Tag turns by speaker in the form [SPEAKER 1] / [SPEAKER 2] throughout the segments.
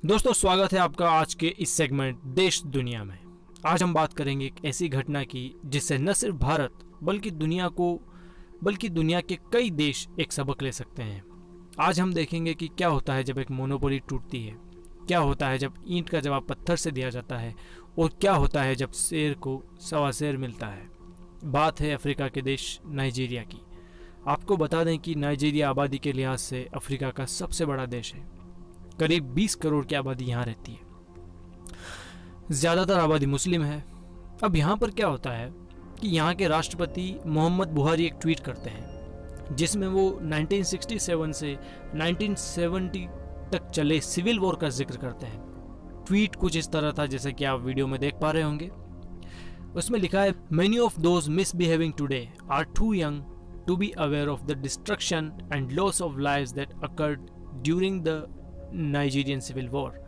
[SPEAKER 1] दोस्तों, स्वागत है आपका आज के इस सेगमेंट देश दुनिया में। आज हम बात करेंगे एक ऐसी घटना की जिससे न सिर्फ भारत बल्कि दुनिया के कई देश एक सबक ले सकते हैं। आज हम देखेंगे कि क्या होता है जब एक मोनोपोली टूटती है, क्या होता है जब ईंट का जवाब पत्थर से दिया जाता है और क्या होता है जब शेर को सवा शेर मिलता है। बात है अफ्रीका के देश नाइजीरिया की। आपको बता दें कि नाइजीरिया आबादी के लिहाज से अफ्रीका का सबसे बड़ा देश है। करीब 20 करोड़ की आबादी यहाँ रहती है। ज़्यादातर आबादी मुस्लिम है। अब यहाँ पर क्या होता है कि यहाँ के राष्ट्रपति मोहम्मद बुहारी एक ट्वीट करते हैं जिसमें वो 1967 से 1970 तक चले सिविल वॉर का जिक्र करते हैं। ट्वीट कुछ इस तरह था जैसे कि आप वीडियो में देख पा रहे होंगे। उसमें लिखा है, many of those misbehaving today are too young to be aware of the destruction and loss of lives that occurred during the Nigerian civil war.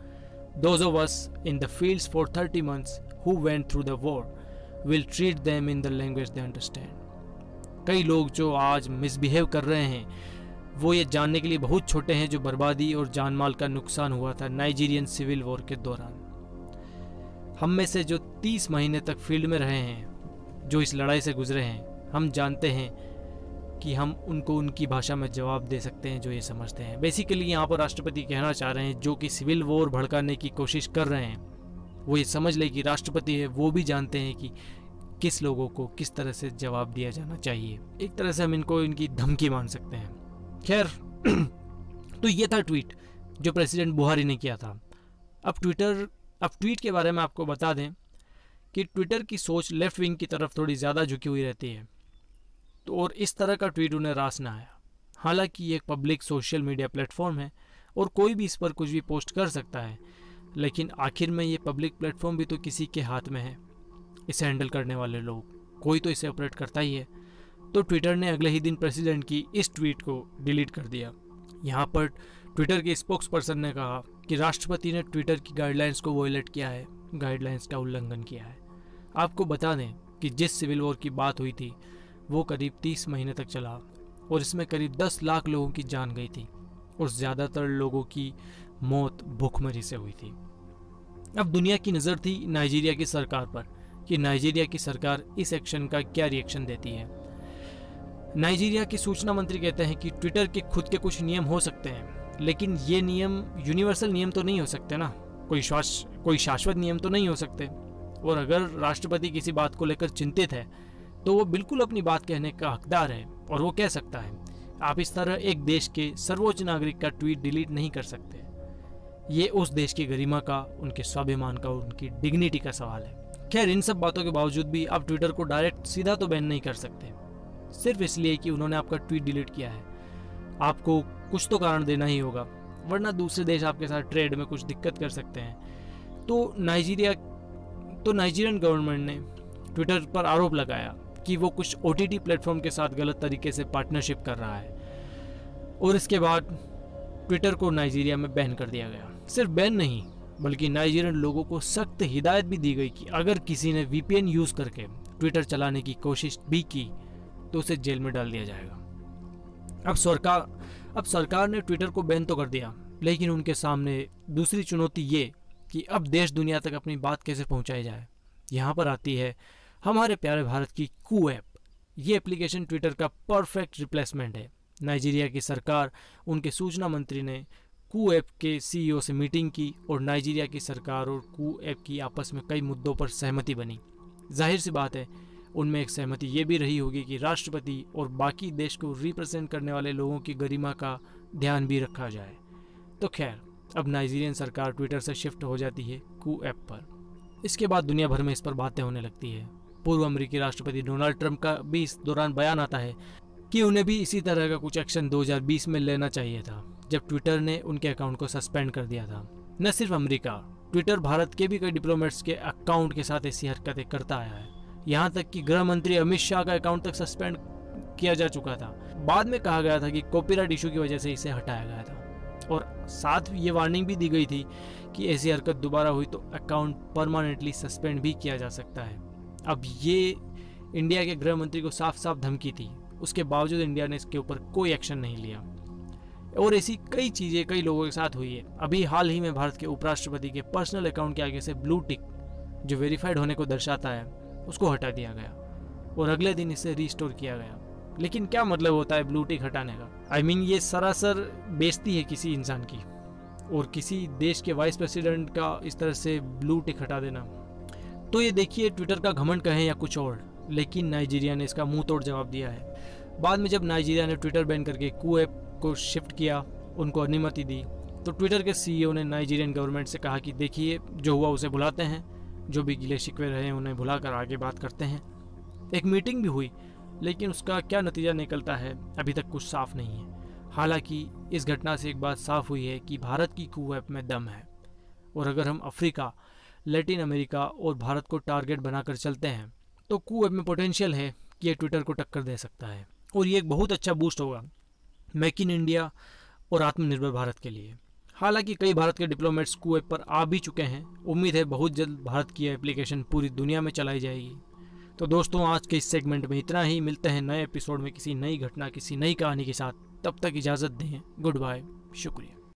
[SPEAKER 1] Those of us in the fields for 30 months who went through the war will treat them in the language they understand. कई लोग जो आज misbehave कर रहे हैं वो ये जानने के लिए बहुत छोटे हैं जो बर्बादी और जान माल का नुकसान हुआ था नाइजीरियन सिविल वॉर के दौरान। हम में से जो 30 महीने तक फील्ड में रहे हैं, जो इस लड़ाई से गुजरे हैं, हम जानते हैं कि हम उनको उनकी भाषा में जवाब दे सकते हैं जो ये समझते हैं। बेसिकली यहाँ पर राष्ट्रपति कहना चाह रहे हैं जो कि सिविल वॉर भड़काने की कोशिश कर रहे हैं, वो ये समझ ले कि राष्ट्रपति है वो भी जानते हैं कि किस लोगों को किस तरह से जवाब दिया जाना चाहिए। एक तरह से हम इनको इनकी धमकी मान सकते हैं। खैर तो ये था ट्वीट जो प्रेसिडेंट बुहारी ने किया था। अब ट्वीट के बारे में आपको बता दें कि ट्विटर की सोच लेफ्ट विंग की तरफ थोड़ी ज़्यादा झुकी हुई रहती है, तो और इस तरह का ट्वीट उन्हें रास ना आया। हालांकि ये एक पब्लिक सोशल मीडिया प्लेटफॉर्म है और कोई भी इस पर कुछ भी पोस्ट कर सकता है, लेकिन आखिर में ये पब्लिक प्लेटफॉर्म भी तो किसी के हाथ में है। इसे हैंडल करने वाले लोग, कोई तो इसे ऑपरेट करता ही है। तो ट्विटर ने अगले ही दिन प्रेसिडेंट की इस ट्वीट को डिलीट कर दिया। यहाँ पर ट्विटर के स्पोक्स पर्सन ने कहा कि राष्ट्रपति ने ट्विटर की गाइडलाइंस को वॉयलेट किया है, गाइडलाइंस का उल्लंघन किया है। आपको बता दें कि जिस सिविल वॉर की बात हुई थी वो करीब 30 महीने तक चला और इसमें करीब 10 लाख लोगों की जान गई थी और ज़्यादातर लोगों की मौत भूखमरी से हुई थी। अब दुनिया की नज़र थी नाइजीरिया की सरकार पर कि नाइजीरिया की सरकार इस एक्शन का क्या रिएक्शन देती है। नाइजीरिया के सूचना मंत्री कहते हैं कि ट्विटर के खुद के कुछ नियम हो सकते हैं, लेकिन ये नियम यूनिवर्सल नियम तो नहीं हो सकते ना, कोई शाश्वत नियम तो नहीं हो सकते। और अगर राष्ट्रपति किसी बात को लेकर चिंतित है तो वो बिल्कुल अपनी बात कहने का हकदार है और वो कह सकता है। आप इस तरह एक देश के सर्वोच्च नागरिक का ट्वीट डिलीट नहीं कर सकते। ये उस देश की गरिमा का, उनके स्वाभिमान का, उनकी डिग्निटी का सवाल है। खैर इन सब बातों के बावजूद भी आप ट्विटर को डायरेक्ट सीधा तो बैन नहीं कर सकते, सिर्फ इसलिए कि उन्होंने आपका ट्वीट डिलीट किया है। आपको कुछ तो कारण देना ही होगा, वरना दूसरे देश आपके साथ ट्रेड में कुछ दिक्कत कर सकते हैं। तो नाइजीरियन गवर्नमेंट ने ट्विटर पर आरोप लगाया कि वो कुछ OTT प्लेटफॉर्म के साथ गलत तरीके से पार्टनरशिप कर रहा है और इसके बाद ट्विटर को नाइजीरिया में बैन कर दिया गया। सिर्फ बैन नहीं बल्कि नाइजीरियन लोगों को सख्त हिदायत भी दी गई कि अगर किसी ने VPN यूज़ करके ट्विटर चलाने की कोशिश भी की तो उसे जेल में डाल दिया जाएगा। अब सरकार ने ट्विटर को बैन तो कर दिया, लेकिन उनके सामने दूसरी चुनौती ये कि अब देश दुनिया तक अपनी बात कैसे पहुँचाई जाए। यहाँ पर आती है हमारे प्यारे भारत की कू ऐप। ये एप्लीकेशन ट्विटर का परफेक्ट रिप्लेसमेंट है। नाइजीरिया की सरकार, उनके सूचना मंत्री ने कू ऐप के CEO से मीटिंग की और नाइजीरिया की सरकार और कू ऐप की आपस में कई मुद्दों पर सहमति बनी। जाहिर सी बात है उनमें एक सहमति ये भी रही होगी कि राष्ट्रपति और बाकी देश को रिप्रेजेंट करने वाले लोगों की गरिमा का ध्यान भी रखा जाए। तो खैर अब नाइजीरियन सरकार ट्विटर से शिफ्ट हो जाती है कू ऐप पर। इसके बाद दुनिया भर में इस पर बातें होने लगती है। पूर्व अमेरिकी राष्ट्रपति डोनाल्ड ट्रंप का भी इस दौरान बयान आता है कि उन्हें भी इसी तरह का कुछ एक्शन 2020 में लेना चाहिए था, जब ट्विटर ने उनके अकाउंट को सस्पेंड कर दिया था। न सिर्फ अमेरिका, ट्विटर भारत के भी कई डिप्लोमेट्स के अकाउंट के साथ ऐसी हरकतें करता आया है। यहाँ तक कि गृह मंत्री अमित शाह का अकाउंट तक सस्पेंड किया जा चुका था। बाद में कहा गया था कि कॉपीराइट इशू की वजह से इसे हटाया गया था और साथ ये वार्निंग भी दी गई थी कि ऐसी हरकत दोबारा हुई तो अकाउंट परमानेंटली सस्पेंड भी किया जा सकता है। अब ये इंडिया के गृह मंत्री को साफ साफ धमकी थी, उसके बावजूद इंडिया ने इसके ऊपर कोई एक्शन नहीं लिया। और ऐसी कई चीज़ें कई लोगों के साथ हुई है। अभी हाल ही में भारत के उपराष्ट्रपति के पर्सनल अकाउंट के आगे से ब्लू टिक जो वेरीफाइड होने को दर्शाता है उसको हटा दिया गया और अगले दिन इसे रिस्टोर किया गया। लेकिन क्या मतलब होता है ब्लू टिक हटाने का? आई मीन ये सरासर बेइज्जती है किसी इंसान की, और किसी देश के वाइस प्रेसिडेंट का इस तरह से ब्लू टिक हटा देना। तो ये देखिए ट्विटर का घमंड कहें या कुछ और, लेकिन नाइजीरिया ने इसका मुंह तोड़ जवाब दिया है। बाद में जब नाइजीरिया ने ट्विटर बैन करके कू ऐप को शिफ्ट किया, उनको अनुमति दी, तो ट्विटर के सीईओ ने नाइजीरियन गवर्नमेंट से कहा कि देखिए जो हुआ उसे भुलाते हैं, जो भी गिले शिकवे रहे उन्हें भुलाकर आगे बात करते हैं। एक मीटिंग भी हुई, लेकिन उसका क्या नतीजा निकलता है अभी तक कुछ साफ नहीं है। हालांकि इस घटना से एक बात साफ हुई है कि भारत की कू ऐप में दम है, और अगर हम अफ्रीका, लैटिन अमेरिका और भारत को टारगेट बनाकर चलते हैं तो कू ऐप में पोटेंशियल है कि ये ट्विटर को टक्कर दे सकता है, और ये एक बहुत अच्छा बूस्ट होगा मेक इन इंडिया और आत्मनिर्भर भारत के लिए। हालांकि कई भारत के डिप्लोमेट्स कू ऐप पर आ भी चुके हैं। उम्मीद है बहुत जल्द भारत की एप्लीकेशन पूरी दुनिया में चलाई जाएगी। तो दोस्तों आज के इस सेगमेंट में इतना ही। मिलते हैं नए एपिसोड में किसी नई घटना, किसी नई कहानी के साथ। तब तक इजाज़त दें। गुड बाय, शुक्रिया।